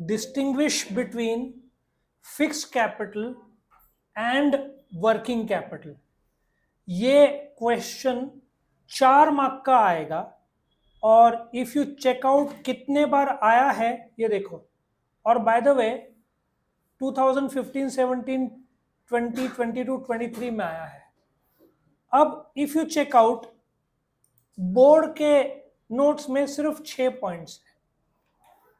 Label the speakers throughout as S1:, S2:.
S1: Distinguish between fixed capital and working capital. ये question 4 mark का आएगा और इफ यू चेकआउट कितने बार आया है ये देखो। और बाय द वे 2015, 17, 20, 22, 23 में आया है। अब इफ यू चेकआउट बोर्ड के नोट्स में सिर्फ 6 पॉइंट्स है।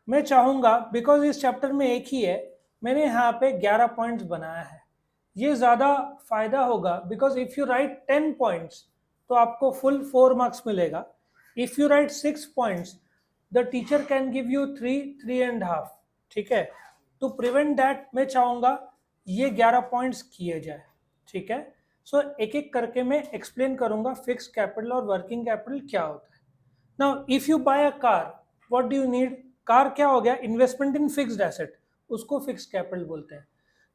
S1: मैं चाहूंगा बिकॉज इस चैप्टर में एक ही है, मैंने यहाँ पे 11 पॉइंट्स बनाया है। ये ज्यादा फायदा होगा because if you right 10 points तो आपको फुल 4 मार्क्स मिलेगा। If you right 6 points the teacher can give you 3.5। ठीक है, टू प्रिवेंट दैट मैं चाहूंगा ये 11 पॉइंट्स किए जाए। ठीक है, सो एक एक करके मैं एक्सप्लेन करूंगा फिक्स कैपिटल और वर्किंग कैपिटल क्या होता है। Now if you buy a car, what do you need? Car क्या हो गया? इन्वेस्टमेंट इन फिक्स्ड एसेट, उसको फिक्स कैपिटल बोलते हैं।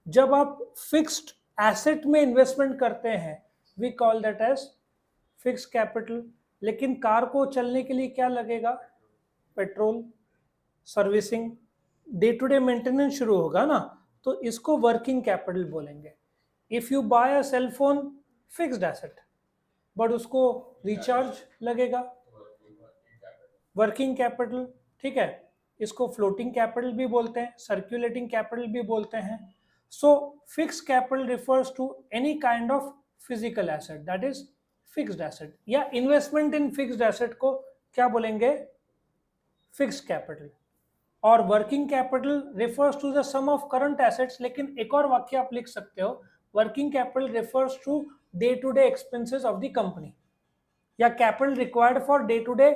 S1: जब आप फिक्स्ड एसेट में इन्वेस्टमेंट करते हैं we call that as fix capital. लेकिन कार को चलने के लिए क्या लगेगा? Petrol, servicing, day to day maintenance शुरू होगा ना, तो इसको वर्किंग कैपिटल बोलेंगे। If you buy a cell phone, fixed asset, but उसको रिचार्ज लगेगा, वर्किंग कैपिटल। ठीक है, इसको फ्लोटिंग कैपिटल भी बोलते हैं, सर्कुलेटिंग कैपिटल भी बोलते हैं। So fix capital refers to any kind of physical asset that is fixed asset, या इन्वेस्टमेंट इन फिक्स्ड एसेट को क्या बोलेंगे? Fixed capital. और working capital refers to the sum of current assets. लेकिन एक और वाक्य आप लिख सकते हो, working capital refers to day to day expenses of the company, या capital required for day to day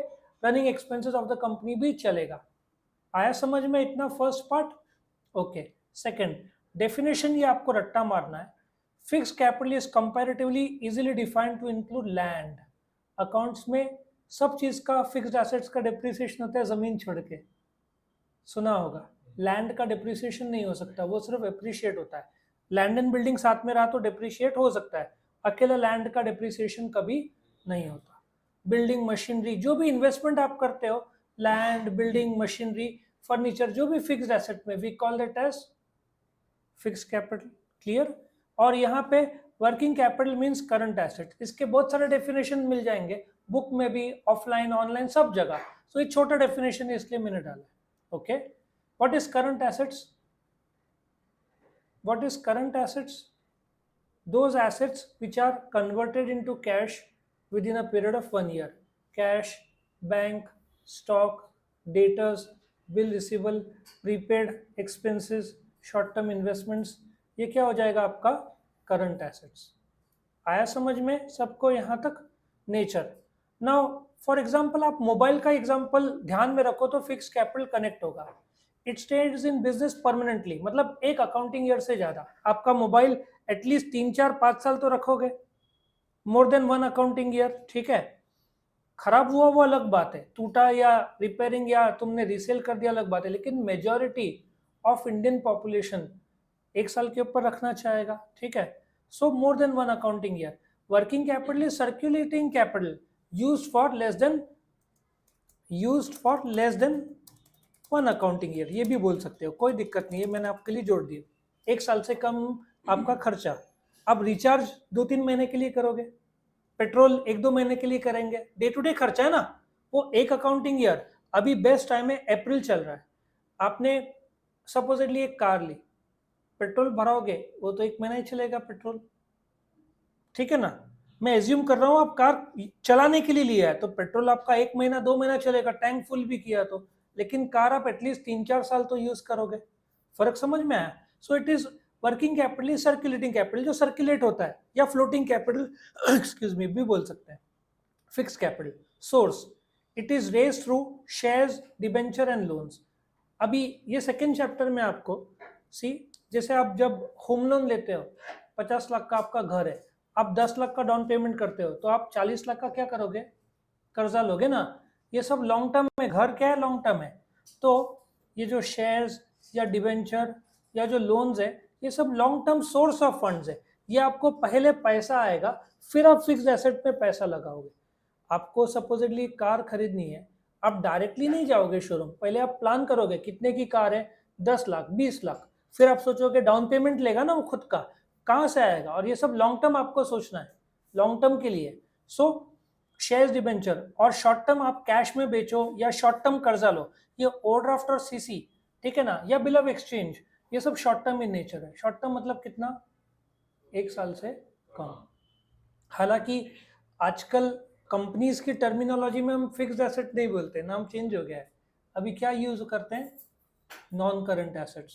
S1: running expenses of the company भी चलेगा। आया समझ में इतना first part? Okay. Second definition, ये आपको रट्टा मारना है। Fixed capital is comparatively easily defined to include land. Accounts में सब चीज का फिक्स्ड एसेट्स का डिप्रिसिएशन होता है, जमीन छोड़ के, सुना होगा। लैंड का डिप्रिसिएशन नहीं हो सकता, वो सिर्फ एप्रिशिएट होता है। लैंड एंड बिल्डिंग साथ में रहा तो डिप्रिशिएट हो सकता है, अकेला लैंड का डिप्रिसिएशन कभी नहीं होता। बिल्डिंग, मशीनरी, जो भी इन्वेस्टमेंट आप करते हो, लैंड, बिल्डिंग, मशीनरी, फर्नीचर, जो भी फिक्स्ड एसेट में, we call that as fixed capital. Clear? और यहाँ पे working capital means current asset. इसके बहुत सारे डेफिनेशन मिल जाएंगे बुक में भी, ऑफलाइन ऑनलाइन सब जगह। सो ये छोटा डेफिनेशन है इसलिए मैंने डाला। Okay, what is current assets? What is current assets? Those assets which are converted into cash within a period of 1 year. Cash, bank, stock, debtors, bill receivable, prepaid expenses, short term investments, ये क्या हो जाएगा आपका? Current assets. आया समझ में सबको यहाँ तक? नेचर। नाउ फॉर एग्जाम्पल आप मोबाइल का एग्जाम्पल ध्यान में रखो तो फिक्स कैपिटल कनेक्ट होगा। It stage in business permanently, मतलब एक अकाउंटिंग ईयर से ज्यादा आपका मोबाइल एटलीस्ट 3, 4, 5 साल तो रखोगे, मोर देन 1 अकाउंटिंग ईयर। ठीक है, खराब हुआ वो अलग बात है, टूटा या रिपेयरिंग या तुमने रीसेल कर दिया अलग बात है, लेकिन मेजॉरिटी ऑफ इंडियन पॉपुलेशन 1 साल के ऊपर रखना चाहेगा। ठीक है, so more than 1 accounting year. Working capital is circulating capital used for less than 1 accounting year, ये भी बोल सकते हो, कोई दिक्कत नहीं है, मैंने आपके लिए जोड़ दिया। 1 साल से कम आपका खर्चा। अब रिचार्ज 2-3 महीने के लिए करोगे, पेट्रोल 1-2 महीने के लिए करेंगे, डे टू डे खर्चा है ना, वो 1 अकाउंटिंग ईयर। अभी बेस्ट टाइम है, अप्रैल चल रहा है, आपने सपोजिटली एक कार ली, पेट्रोल भराओगे वो तो 1 महीना ही चलेगा पेट्रोल। ठीक है ना, मैं एज्यूम कर रहा हूँ आप कार चलाने के लिए लिया है तो पेट्रोल आपका 1 महीना 2 महीना चलेगा, टैंक फुल भी किया तो। लेकिन कार आप एटलीस्ट 3-4 साल तो यूज करोगे। फर्क समझ में आया? So it is working capital is circulating capital, जो सर्कुलेट होता है, या फ्लोटिंग कैपिटल एक्सक्यूज मी भी बोल सकते हैं। Fix capital source, it is raise through shares, debenture and loans. अभी ये सेकेंड चैप्टर में आपको सी, जैसे आप जब होम लोन लेते हो, 50 लाख का आपका घर है, आप 10 लाख का डाउन पेमेंट करते हो तो आप 40 लाख का क्या करोगे? कर्जा लोगे ना। ये सब लॉन्ग टर्म में, घर क्या है? लॉन्ग टर्म है। तो ये जो शेयर्स या डिवेंचर या जो लोन्स है, ये सब long term source of funds है। ये आपको पहले पैसा आएगा, फिर आप फिक्स्ड एसेट पे पैसा लगाओगे। आपको सपोजिटली कार खरीदनी है, आप डायरेक्टली नहीं जाओगे शोरूम, पहले आप प्लान करोगे कितने की कार है, 10 लाख 20 लाख, फिर आप सोचोगे डाउन पेमेंट लेगा ना वो खुद का, कहाँ से आएगा? और ये सब लॉन्ग टर्म आपको सोचना है, लॉन्ग टर्म के लिए। सो शेयर्स डिबेंचर, और शॉर्ट टर्म आप कैश में बेचो या शॉर्ट टर्म कर्जा लो, ये ओवरड्राफ्ट और सीसी, ठीक है ना, या बिल ऑफ एक्सचेंज, ये सब शॉर्ट टर्म इन नेचर है। शॉर्ट टर्म मतलब कितना? 1 साल से कम। हालांकि आजकल कंपनीज की टर्मिनोलॉजी में हम फिक्स्ड एसेट नहीं बोलते, नाम चेंज हो गया है। अभी क्या यूज करते हैं? Non current assets.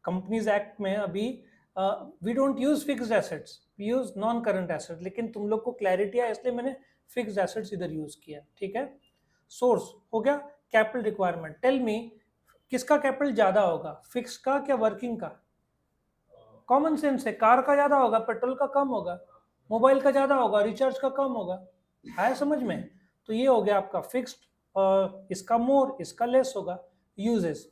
S1: Companies act में अभी we don't use fixed assets, we use non current assets, लेकिन तुम लोग को क्लैरिटी है इसलिए मैंने फिक्स्ड एसेट्स इधर यूज किया, ठीक है। सोर्स हो गया कैपिटल रिक्वायरमेंट। टेल मी, किसका कैपिटल ज्यादा होगा, फिक्स का क्या वर्किंग का? कॉमन सेंस है, कार का ज्यादा होगा, पेट्रोल का कम होगा, मोबाइल का ज्यादा होगा, रिचार्ज का कम होगा। आया समझ में? तो ये हो गया आपका फिक्स्ड, इसका मोर, इसका लेस होगा। Uses,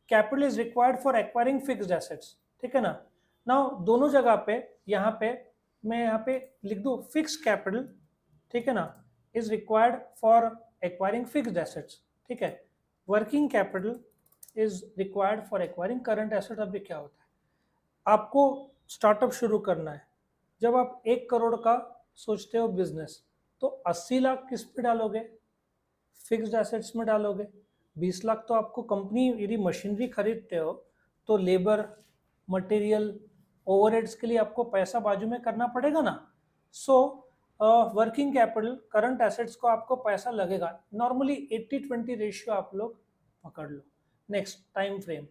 S1: capital is required for acquiring fixed assets, ठीक है ना। नाउ दोनों जगह पे, यहाँ पे मैं यहाँ पे लिख दूं फिक्स कैपिटल, ठीक है ना, is required for acquiring fixed assets, ठीक है। Working capital is required for acquiring current asset. अभी क्या होता है, आपको स्टार्टअप शुरू करना है, जब आप 1 करोड़ का सोचते हो बिजनेस, तो 80 लाख किस पे डालोगे? फिक्स्ड एसेट्स में डालोगे। 20 लाख तो आपको कंपनी, यदि मशीनरी खरीदते हो तो लेबर, मटेरियल, ओवरहेड्स के लिए आपको पैसा बाजू में करना पड़ेगा ना। So working capital current assets को आपको पैसा लगेगा। नॉर्मली 80-20 रेशियो आप लोग पकड़ लो। Next, time frame.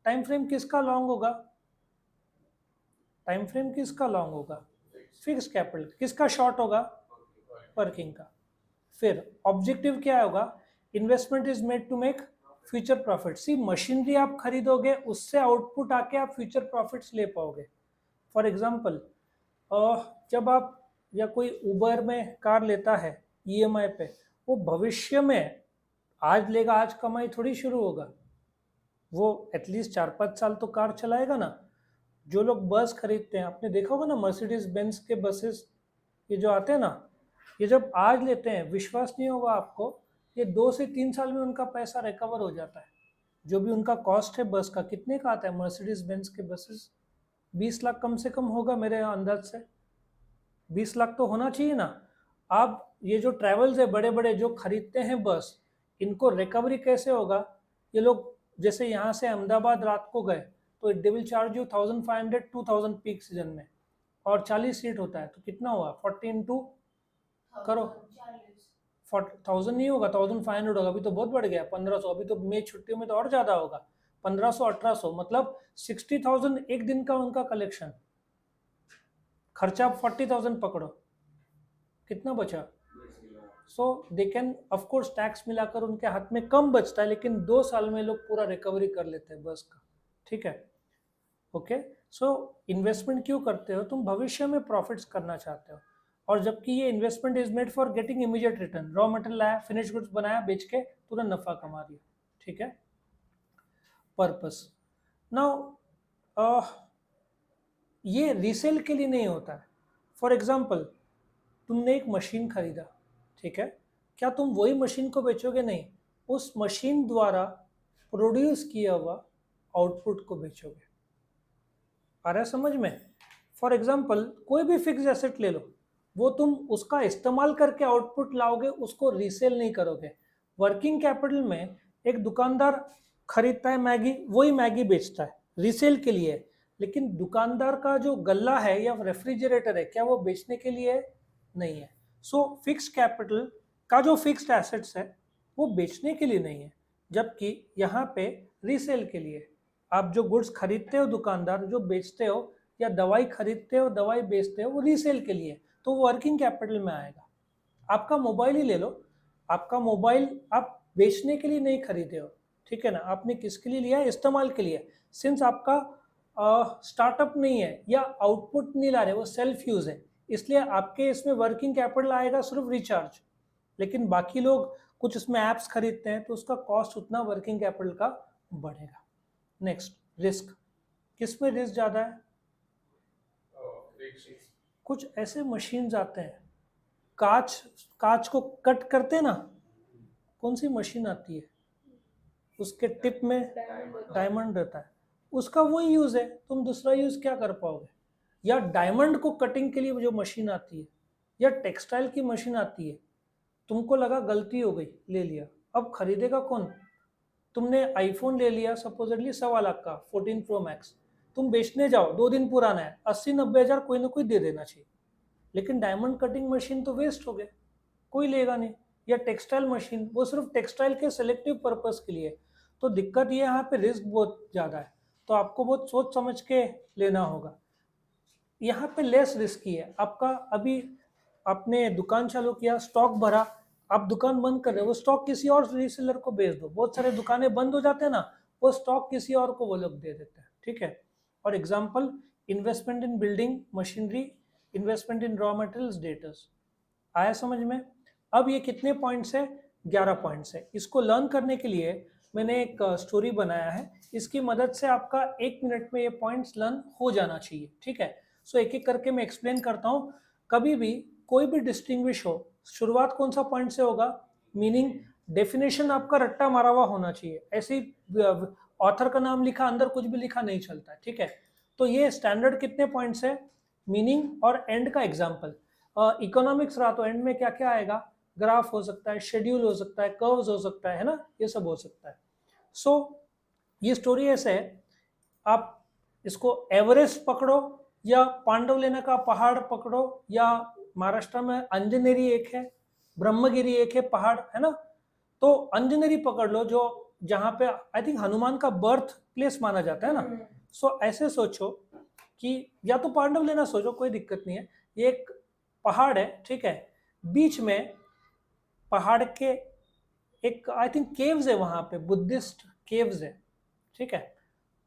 S1: Time frame किसका लॉन्ग होगा? टाइम फ्रेम किसका लॉन्ग होगा? Fix capital. किसका शॉर्ट होगा? वर्किंग का। फिर ऑब्जेक्टिव क्या होगा? Investment is made to make future profit. See, machinery आप खरीदोगे, उससे आउटपुट आके आप फ्यूचर प्रॉफिट्स ले पाओगे। फॉर एग्जाम्पल, जब आप या कोई उबर में कार लेता है ईएमआई पे, वो भविष्य में आज लेगा, आज कमाई थोड़ी शुरू होगा, वो एटलीस्ट 4-5 साल तो कार चलाएगा ना। जो लोग बस खरीदते हैं, आपने देखा होगा ना, मर्सिडीज बेंज के बसेस ये जो आते हैं ना, ये जब आज लेते हैं, विश्वास नहीं होगा आपको, ये 2 से 3 साल में उनका पैसा रिकवर हो जाता है। जो भी उनका कॉस्ट है बस का, कितने का आता है मर्सिडीज बेंज के बसेस? 20 लाख कम से कम होगा मेरे अंदाज से। 20 लाख तो होना चाहिए ना। आप ये जो ट्रैवल्स है बड़े बड़े जो खरीदते हैं बस, इनको रिकवरी कैसे होगा? ये लोग जैसे यहाँ से अहमदाबाद रात को गए, तो they will charge you 1500-2000 peak season में, और 40 सीट होता है, तो कितना हुआ? 40 इंटू करो, 1000 नहीं होगा, 1500 होगा। अभी तो बहुत बढ़ गया, 1500। अभी तो मई छुट्टियों में तो और ज्यादा होगा, 1500-1800, मतलब 60,000 एक दिन का उनका कलेक्शन। खर्चा 40,000 पकड़ो, कितना बचा? सो दे कैन, ऑफकोर्स टैक्स मिलाकर उनके हाथ में कम बचता है, लेकिन 2 साल में लोग पूरा रिकवरी कर लेते हैं बस का, ठीक है। ओके, सो इन्वेस्टमेंट क्यों करते हो? तुम भविष्य में प्रॉफिट्स करना चाहते हो, और जबकि ये investment is made for getting immediate return. Raw material लाया, फिनिश गुड्स बनाया, बेच के तुरंत नफा कमा लिया, ठीक है। पर्पस, नाउ ये रीसेल के लिए नहीं होता है। फॉर एग्जाम्पल, तुमने एक मशीन खरीदा, ठीक है, क्या तुम वही मशीन को बेचोगे? नहीं, उस मशीन द्वारा प्रोड्यूस किया हुआ आउटपुट को बेचोगे। आ रहा है समझ में? फॉर एग्जाम्पल, कोई भी फिक्स एसेट ले लो, वो तुम उसका इस्तेमाल करके आउटपुट लाओगे, उसको रीसेल नहीं करोगे। वर्किंग कैपिटल में एक दुकानदार खरीदता है मैगी, वही मैगी बेचता है, रीसेल के लिए। लेकिन दुकानदार का जो गल्ला है या रेफ्रिजरेटर है, क्या वो बेचने के लिए है? नहीं है। सो फिक्स कैपिटल का जो फिक्स्ड एसेट्स है वो बेचने के लिए नहीं है, जबकि यहाँ पे रीसेल के लिए। आप जो गुड्स खरीदते हो, दुकानदार जो बेचते हो, या दवाई खरीदते हो, दवाई बेचते हो, वो रीसेल के लिए, तो वो वर्किंग कैपिटल में आएगा। आपका मोबाइल ही ले लो, आपका मोबाइल आप बेचने के लिए नहीं खरीदे हो, ठीक है ना, आपने किसके लिए लिया है? इस्तेमाल के लिए। सिंस आपका स्टार्टअप नहीं है या आउटपुट नहीं ला रहे, वो सेल्फ यूज है, इसलिए आपके इसमें वर्किंग कैपिटल आएगा सिर्फ रिचार्ज। लेकिन बाकी लोग कुछ इसमें एप्स खरीदते हैं, तो उसका कॉस्ट उतना वर्किंग कैपिटल का बढ़ेगा। Next, risk. किसमें रिस्क ज्यादा है? कुछ ऐसे मशीन्स आते हैं, कांच कांच को कट करते हैं ना, कौन सी मशीन आती है? उसके टिप में डायमंड रहता है, उसका वही यूज है, तुम दूसरा यूज क्या कर पाओगे? या डायमंड को कटिंग के लिए जो मशीन आती है, या टेक्सटाइल की मशीन आती है, तुमको लगा गलती हो गई, ले लिया, अब खरीदेगा कौन? तुमने आईफोन ले लिया सपोजिटली 1.25 लाख का 14 प्रो मैक्स, तुम बेचने जाओ, 2 दिन पुराना है, 80-90 हज़ार कोई ना कोई दे देना चाहिए, लेकिन डायमंड कटिंग मशीन तो वेस्ट हो गए, कोई लेगा नहीं। या टेक्सटाइल मशीन, वो सिर्फ टेक्सटाइल के सिलेक्टिव पर्पस के लिए, तो दिक्कत ये यहाँ पे रिस्क बहुत ज़्यादा है, तो आपको बहुत सोच समझ के लेना होगा। यहाँ पे लेस रिस्की है आपका। अभी आपने दुकान चालू किया, स्टॉक भरा, आप दुकान बंद कर रहे हो, वो स्टॉक किसी और रीसेलर को बेच दो, बहुत सारे दुकानें बंद हो जाते हैं ना, वो स्टॉक किसी और को वो लोग दे देते हैं, ठीक है। और एग्जाम्पल, इन्वेस्टमेंट इन बिल्डिंग मशीनरी, इन्वेस्टमेंट इन रॉ मटेरियल्स, डेटर्स, आया समझ में? अब ये कितने पॉइंट्स है? 11 पॉइंट्स है। इसको लर्न करने के लिए मैंने एक स्टोरी बनाया है, इसकी मदद से आपका 1 मिनट में ये पॉइंट्स लर्न हो जाना चाहिए, ठीक है। सो एक एक करके मैं एक्सप्लेन करता हूँ। कभी भी कोई भी डिस्टिंग्विश हो, शुरुआत कौन सा पॉइंट से होगा? मीनिंग, डेफिनेशन आपका रट्टा मारा हुआ होना चाहिए, ऐसे ऑथर का नाम लिखा, अंदर कुछ भी लिखा नहीं चलता है, ठीक है। तो ये स्टैंडर्ड कितने पॉइंट्स है? मीनिंग और एंड का एग्जाम्पल। इकोनॉमिक्स रहा तो एंड में क्या क्या आएगा? ग्राफ हो सकता है, शेड्यूल हो सकता है, कर्व्स हो सकता है ना, ये सब हो सकता है। सो ये स्टोरी ऐसे है, आप इसको एवरेस्ट पकड़ो या पांडवलेना का पहाड़ पकड़ो, या महाराष्ट्र में अंजनेरी एक है, ब्रह्मगिरी एक है पहाड़, है ना। तो अंजनेरी पकड़ लो, जो जहाँ पे आई थिंक हनुमान का बर्थ प्लेस माना जाता है ना। सो ऐसे सोचो कि या तो पांडवलेना सोचो, कोई दिक्कत नहीं है, ये एक पहाड़ है, ठीक है, बीच में पहाड़ के एक आई थिंक केव्स है, वहां पे बुद्धिस्ट केव्स है, ठीक है।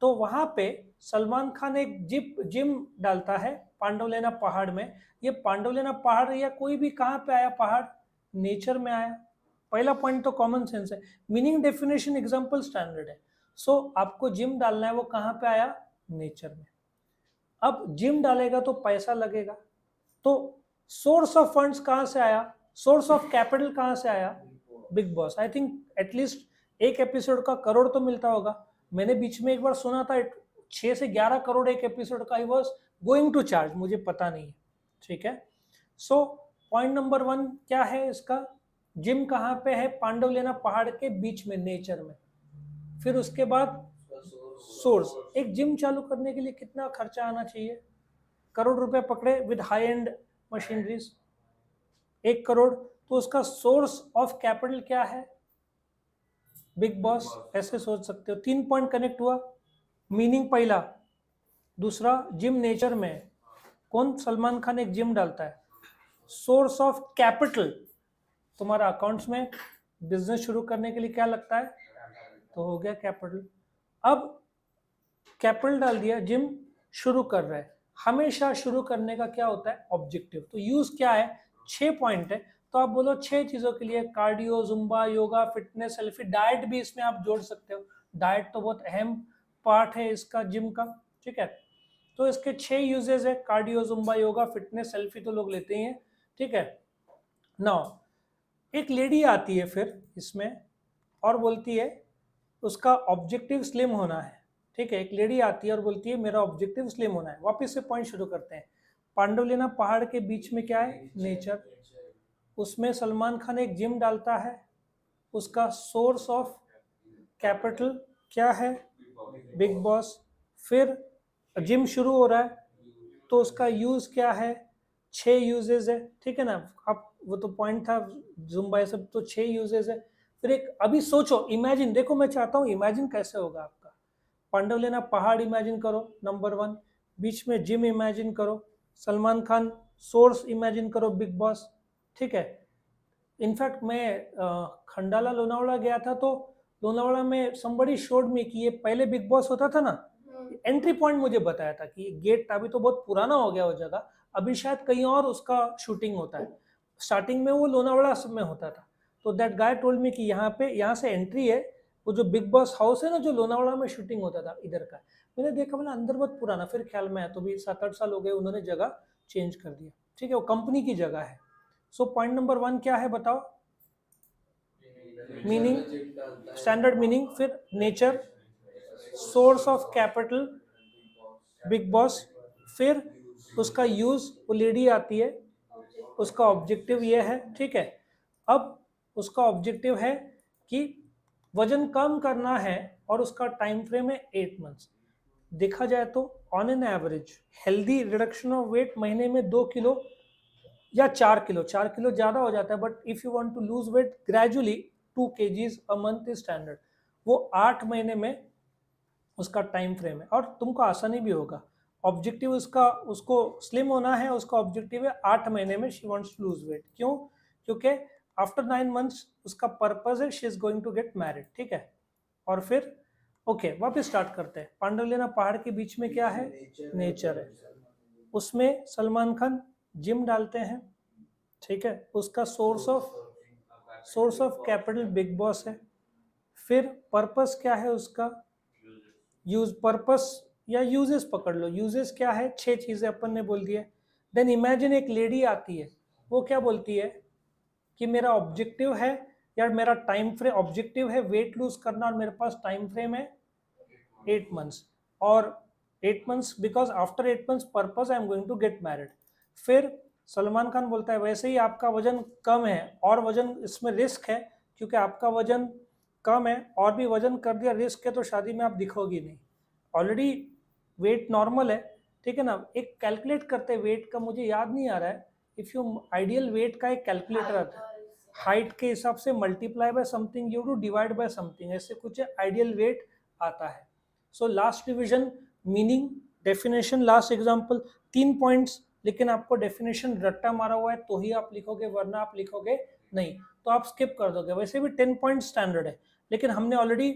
S1: तो वहां पे सलमान खान एक जिम डालता है पांडवलेना पहाड़ में। ये पांडवलेना पहाड़ या कोई भी कहाँ पे आया पहाड़? नेचर में आया। पहला पॉइंट तो कॉमन सेंस है, मीनिंग डेफिनेशन एग्जांपल स्टैंडर्ड है। सो आपको जिम डालना है, वो कहाँ पे आया? नेचर में। अब जिम डालेगा तो पैसा लगेगा, तो सोर्स ऑफ फंड्स कहाँ से आया? सोर्स ऑफ कैपिटल कहाँ से आया? Big boss. I think at least एक एपिसोड का करोड़ तो मिलता होगा। मैंने बीच में एक बार सुना था 6 से 11 करोड़ एक एपिसोड का ही वॉज गोइंग टू चार्ज, मुझे पता नहीं है, ठीक है। सो पॉइंट नंबर 1 क्या है इसका? जिम कहाँ पे है? पांडवलेना पहाड़ के बीच में, नेचर में। फिर उसके बाद सोर्स। एक जिम चालू करने के लिए कितना खर्चा आना चाहिए? करोड़ रुपए पकड़े with high and machineries, 1 crore. तो उसका सोर्स ऑफ कैपिटल क्या है? Big boss. ऐसे सोच सकते हो, 3 पॉइंट कनेक्ट हुआ। मीनिंग पहला, दूसरा जिम नेचर में, कौन? सलमान खान एक जिम डालता है। सोर्स ऑफ कैपिटल, तुम्हारा अकाउंट्स में बिजनेस शुरू करने के लिए क्या लगता है? तो हो गया कैपिटल। अब कैपिटल डाल दिया, जिम शुरू कर रहा है। हमेशा शुरू करने का क्या होता है? ऑब्जेक्टिव। तो यूज क्या है? 6 पॉइंट है, तो आप बोलो 6 चीजों के लिए, cardio, Zumba, yoga, fitness, selfie, diet भी इसमें आप जोड़ सकते हो। डाइट तो बहुत अहम पार्ट है इसका, जिम का, ठीक है। तो इसके 6 यूजेस है, cardio, Zumba, yoga, fitness, selfie तो लोग लेते ही हैं, ठीक है। नाउ एक लेडी आती है फिर इसमें और बोलती है उसका ऑब्जेक्टिव स्लिम होना है, ठीक है। एक लेडी आती है और बोलती है मेरा ऑब्जेक्टिव स्लिम होना है। वापस से पॉइंट शुरू करते हैं। पांडवलेना पहाड़ के बीच में क्या है? नेचर। उसमें सलमान खान एक जिम डालता है, उसका सोर्स ऑफ कैपिटल क्या है? Big boss. फिर जिम शुरू हो रहा है, तो उसका यूज क्या है? 6 यूजेस है, ठीक है ना। अब वो तो पॉइंट था जुम्बा ये सब, तो 6 यूजेस है। फिर एक, अभी सोचो, इमेजिन, देखो मैं चाहता हूँ इमेजिन कैसे होगा आपका। पांडवलेना पहाड़ इमेजिन करो, नंबर 1। बीच में जिम इमेजिन करो, सलमान खान सोर्स इमेजिन करो, बिग बॉस, ठीक है। इनफैक्ट मैं खंडाला लोनावला गया था, तो लोनावला में somebody showed me कि ये पहले बिग बॉस होता था ना, एंट्री पॉइंट मुझे बताया था कि गेट, अभी तो बहुत पुराना हो गया वो जगह, अभी शायद कहीं और उसका शूटिंग होता है। स्टार्टिंग में वो लोनावला में होता था, तो दैट गाय टोल्ड मी कि यहाँ पे, यहाँ से एंट्री है, वो जो बिग बॉस हाउस है ना, जो लोनावला में शूटिंग होता था इधर का। मैंने देखा, मैंने अंदर बहुत पुराना, फिर ख्याल में आया तो भी 7-8 साल हो गए, उन्होंने जगह चेंज कर दिया, ठीक है, वो कंपनी की जगह है। सो पॉइंट नंबर 1 क्या है बताओ? मीनिंग, स्टैंडर्ड मीनिंग, फिर nature, source of capital big boss, फिर उसका यूज, वो लेडी आती है, उसका ऑब्जेक्टिव ये है, ठीक है। अब उसका ऑब्जेक्टिव है कि वजन कम करना है और उसका टाइम फ्रेम है 8 मंथ्स। देखा जाए तो on an average healthy reduction of weight महीने में 2 किलो या 4 किलो, 4 किलो ज़्यादा हो जाता है, but if you want to lose weight gradually 2 kgs a month is standard. वो 8 महीने में उसका टाइम फ्रेम है और तुमको आसानी भी होगा। ऑब्जेक्टिव उसका, उसको स्लिम होना है, उसका ऑब्जेक्टिव है 8 महीने में she wants to lose weight. क्यों? क्योंकि आफ्टर 9 मंथ्स उसका पर्पज है she is going to get married, ठीक है। और फिर ओके वापस स्टार्ट करते हैं। पांडवलेना पहाड़ के बीच में क्या है? नेचर है। उसमें सलमान खान जिम डालते हैं, ठीक है। उसका source of capital big boss है। फिर पर्पस क्या है उसका? यूज, पर्पस या यूजेस पकड़ लो। यूजेस क्या है? 6 चीजें अपन ने बोल दिए। देन इमेजिन एक लेडी आती है, वो क्या बोलती है कि मेरा ऑब्जेक्टिव है या मेरा टाइम फ्रेम, ऑब्जेक्टिव है वेट लूज करना और मेरे पास टाइम फ्रेम है 8 मंथ्स, और 8 months because after 8 months purpose I am going to get married. फिर सलमान खान बोलता है वैसे ही आपका वजन कम है और वजन इसमें रिस्क है, क्योंकि आपका वजन कम है और भी वजन कर दिया रिस्क है तो शादी में आप दिखोगी नहीं, ऑलरेडी वेट नॉर्मल है, ठीक है ना। एक कैलकुलेट करते वेट का, मुझे याद नहीं आ रहा है, इफ यू आइडियल वेट का एक कैलकुलेटर आता है, हाइट के हिसाब से multiply by something you to divide by something, ऐसे कुछ आइडियल वेट आता है। So last division, meaning, definition, last example, 3 points, लेकिन आपको डेफिनेशन रट्टा मारा हुआ है तो ही आप लिखोगे, वरना आप लिखोगे नहीं तो आप स्किप कर दोगे। वैसे भी 10 पॉइंट स्टैंडर्ड है, लेकिन हमने ऑलरेडी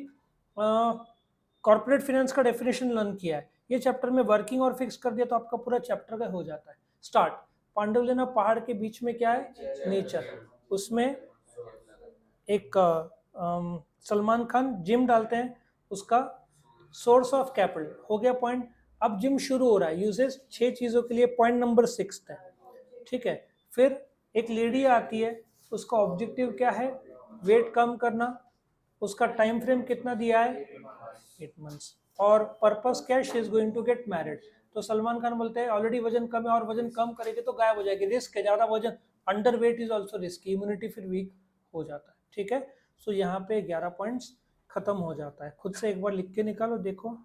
S1: कॉर्पोरेट फाइनेंस का डेफिनेशन लर्न किया है, ये चैप्टर में वर्किंग और फिक्स कर दिया तो आपका पूरा चैप्टर का हो जाता है। स्टार्ट। पांडवलेना पहाड़ के बीच में क्या है? नेचर। उसमें एक सलमान खान जिम डालते हैं, उसका सोर्स ऑफ कैपिटल हो गया पॉइंट। अब जिम शुरू हो रहा है, यूजेस 6 चीजों के लिए, पॉइंट नंबर 6 है, ठीक है। फिर एक लेडी आती है, उसका ऑब्जेक्टिव क्या है? वेट कम करना, उसका टाइम फ्रेम कितना दिया है? 8 मंथ्स। और पर्पस क्या है? She is going to get married. तो सलमान खान बोलते हैं ऑलरेडी वजन कम है और वजन कम करेगी तो गायब हो जाएगी, रिस्क है ज्यादा वजन, under weight is also risk, immunity फिर वीक हो जाता है, ठीक है। सो यहाँ पे 11 पॉइंट्स खत्म हो जाता है। खुद से एक बार लिख के निकालो, देखो